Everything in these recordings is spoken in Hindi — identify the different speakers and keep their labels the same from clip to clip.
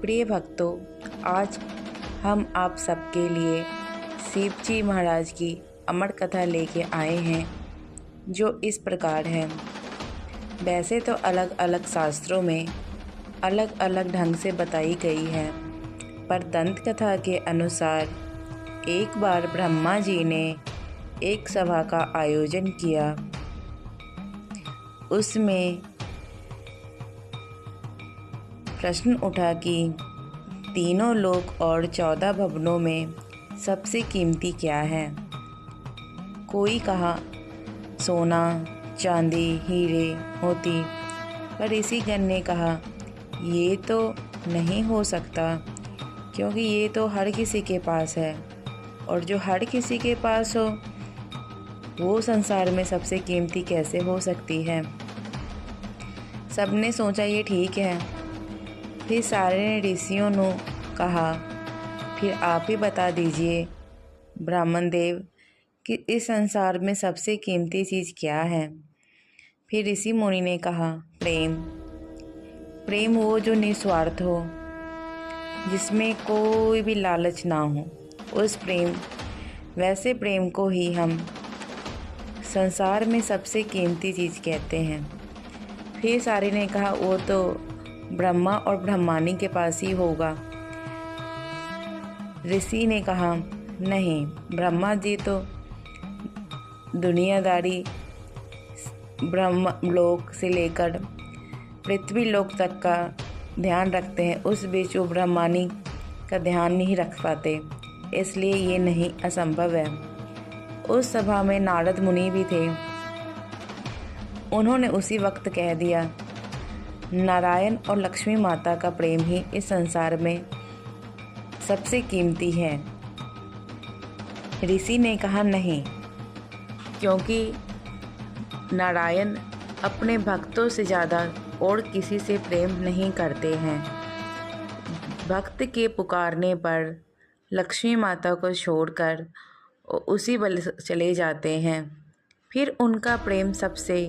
Speaker 1: प्रिय भक्तों, आज हम आप सबके लिए शिव जी महाराज की अमर कथा लेके आए हैं, जो इस प्रकार है। वैसे तो अलग अलग शास्त्रों में अलग अलग ढंग से बताई गई है, पर दंत कथा के अनुसार एक बार ब्रह्मा जी ने एक सभा का आयोजन किया। उसमें प्रश्न उठा कि तीनों लोक और 14 भवनों में सबसे कीमती क्या है। कोई कहा सोना, चांदी, हीरे, मोती, पर ऋषिगण ने कहा ये तो नहीं हो सकता, क्योंकि ये तो हर किसी के पास है, और जो हर किसी के पास हो वो संसार में सबसे कीमती कैसे हो सकती है। सबने सोचा ये ठीक है। फिर सारे ऋषियों ने कहा फिर आप ही बता दीजिए ब्राह्मण देव कि इस संसार में सबसे कीमती चीज़ क्या है। फिर ऋषि मुनि ने कहा प्रेम। प्रेम वो जो निस्वार्थ हो, जिसमें कोई भी लालच ना हो, उस प्रेम, वैसे प्रेम को ही हम संसार में सबसे कीमती चीज़ कहते हैं। फिर सारे ने कहा वो तो ब्रह्मा और ब्रह्मानी के पास ही होगा। ऋषि ने कहा नहीं, ब्रह्मा जी तो दुनियादारी ब्रह्म लोक से लेकर पृथ्वी लोक तक का ध्यान रखते हैं, उस बीच वो ब्रह्मानी का ध्यान नहीं रख पाते, इसलिए ये नहीं, असंभव है। उस सभा में नारद मुनि भी थे। उन्होंने उसी वक्त कह दिया नारायण और लक्ष्मी माता का प्रेम ही इस संसार में सबसे कीमती है। ऋषि ने कहा नहीं, क्योंकि नारायण अपने भक्तों से ज़्यादा और किसी से प्रेम नहीं करते हैं। भक्त के पुकारने पर लक्ष्मी माता को छोड़कर उसी बल चले जाते हैं, फिर उनका प्रेम सबसे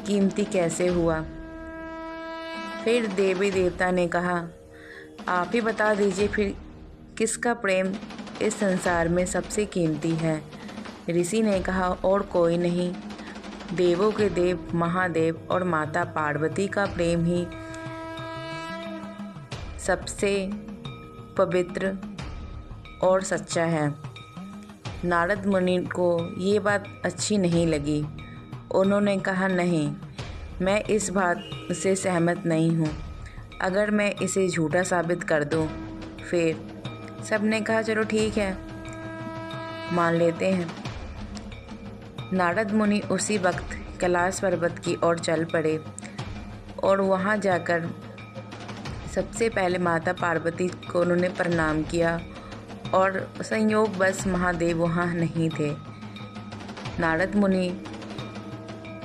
Speaker 1: कीमती कैसे हुआ। फिर देवी देवता ने कहा आप ही बता दीजिए फिर किसका प्रेम इस संसार में सबसे कीमती है। ऋषि ने कहा और कोई नहीं, देवों के देव महादेव और माता पार्वती का प्रेम ही सबसे पवित्र और सच्चा है। नारद मुनि को ये बात अच्छी नहीं लगी। उन्होंने कहा नहीं, मैं इस बात से सहमत नहीं हूँ। अगर मैं इसे झूठा साबित कर दूँ, फिर सबने कहा चलो ठीक है, मान लेते हैं। नारद मुनि उसी वक्त कैलाश पर्वत की ओर चल पड़े और वहाँ जाकर सबसे पहले माता पार्वती को उन्होंने प्रणाम किया, और संयोग बस महादेव वहाँ नहीं थे। नारद मुनि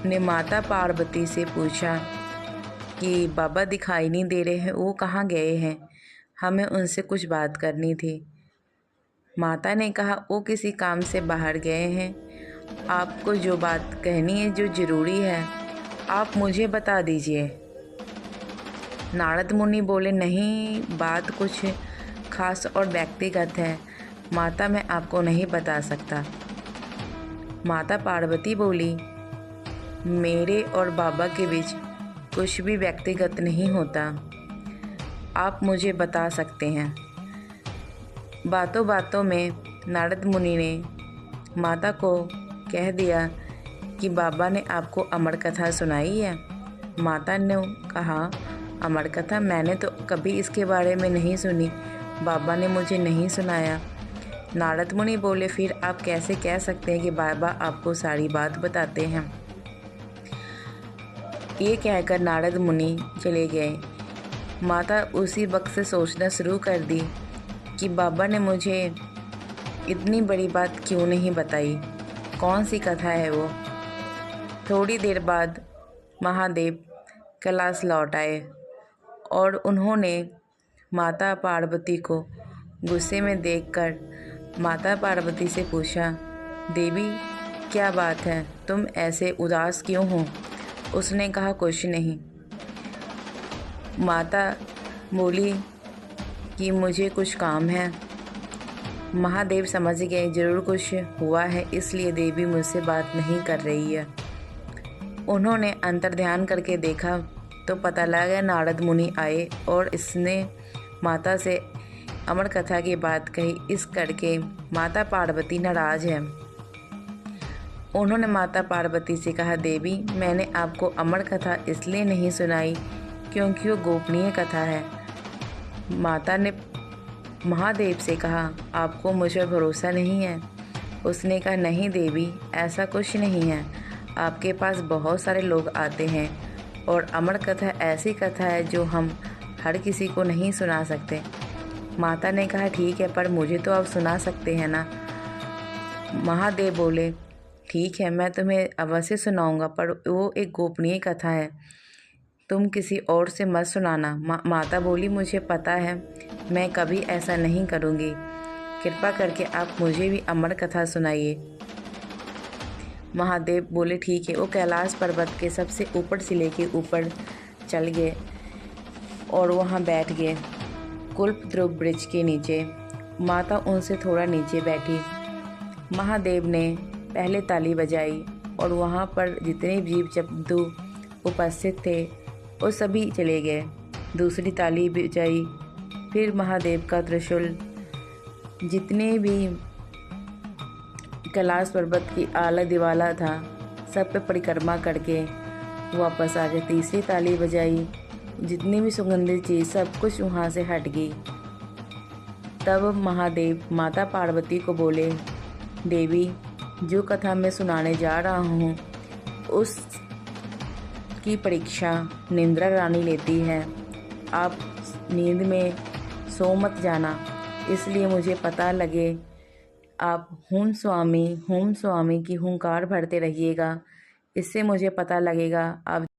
Speaker 1: ने माता पार्वती से पूछा कि बाबा दिखाई नहीं दे रहे हैं, वो कहाँ गए हैं, हमें उनसे कुछ बात करनी थी। माता ने कहा वो किसी काम से बाहर गए हैं, आपको जो बात कहनी है, जो ज़रूरी है, आप मुझे बता दीजिए। नारद मुनि बोले नहीं, बात कुछ खास और व्यक्तिगत है, माता मैं आपको नहीं बता सकता। माता पार्वती बोली मेरे और बाबा के बीच कुछ भी व्यक्तिगत नहीं होता, आप मुझे बता सकते हैं। बातों बातों में नारद मुनि ने माता को कह दिया कि बाबा ने आपको अमर कथा सुनाई है। माता ने कहा अमर कथा, मैंने तो कभी इसके बारे में नहीं सुनी, बाबा ने मुझे नहीं सुनाया। नारद मुनि बोले फिर आप कैसे कह सकते हैं कि बाबा आपको सारी बात बताते हैं। ये कहकर नारद मुनि चले गए। माता उसी वक्त से सोचना शुरू कर दी कि बाबा ने मुझे इतनी बड़ी बात क्यों नहीं बताई, कौन सी कथा है वो। थोड़ी देर बाद महादेव कैलाश लौट आए और उन्होंने माता पार्वती को गुस्से में देखकर माता पार्वती से पूछा देवी क्या बात है, तुम ऐसे उदास क्यों हो। उसने कहा कुछ नहीं। माता बोली कि मुझे कुछ काम है। महादेव समझ गए ज़रूर कुछ हुआ है, इसलिए देवी मुझसे बात नहीं कर रही है। उन्होंने अंतर्ध्यान करके देखा तो पता लगा नारद मुनि आए और इसने माता से अमर कथा की बात कही। इस करके माता पार्वती नाराज़ है। उन्होंने माता पार्वती से कहा, देवी मैंने आपको अमर कथा इसलिए नहीं सुनाई क्योंकि वो गोपनीय कथा है। माता ने महादेव से कहा, आपको मुझ पर भरोसा नहीं है? उसने कहा, नहीं देवी, ऐसा कुछ नहीं है। आपके पास बहुत सारे लोग आते हैं और अमर कथा ऐसी कथा है जो हम हर किसी को नहीं सुना सकते। माता ने कहा, ठीक है, पर मुझे तो आप सुना सकते हैं ना। महादेव बोले, ठीक है, मैं तुम्हें अवश्य सुनाऊंगा, पर वो एक गोपनीय कथा है, तुम किसी और से मत सुनाना। माता बोली, मुझे पता है, मैं कभी ऐसा नहीं करूँगी। कृपा करके आप मुझे भी अमर कथा सुनाइए। महादेव बोले, ठीक है। वो कैलाश पर्वत के सबसे ऊपर शिले के ऊपर चल गए और वहाँ बैठ गए, कल्पद्रुम वृक्ष के नीचे। माता उनसे थोड़ा नीचे बैठी। महादेव ने पहले ताली बजाई और वहाँ पर जितने जीव जंतु उपस्थित थे वो सभी चले गए। दूसरी ताली बजाई, फिर महादेव का त्रिशूल जितने भी कैलाश पर्वत की आला दिवाला था सब पे परिक्रमा करके वापस आ गए। तीसरी ताली बजाई, जितनी भी सुगंधित चीज़ सब कुछ वहाँ से हट गई। तब महादेव माता पार्वती को बोले, देवी जो कथा मैं सुनाने जा रहा हूँ उस की परीक्षा निंद्रा रानी लेती है। आप नींद में सो मत जाना, इसलिए मुझे पता लगे आप हुम स्वामी की हुंकार भरते रहिएगा। इससे मुझे पता लगेगा आप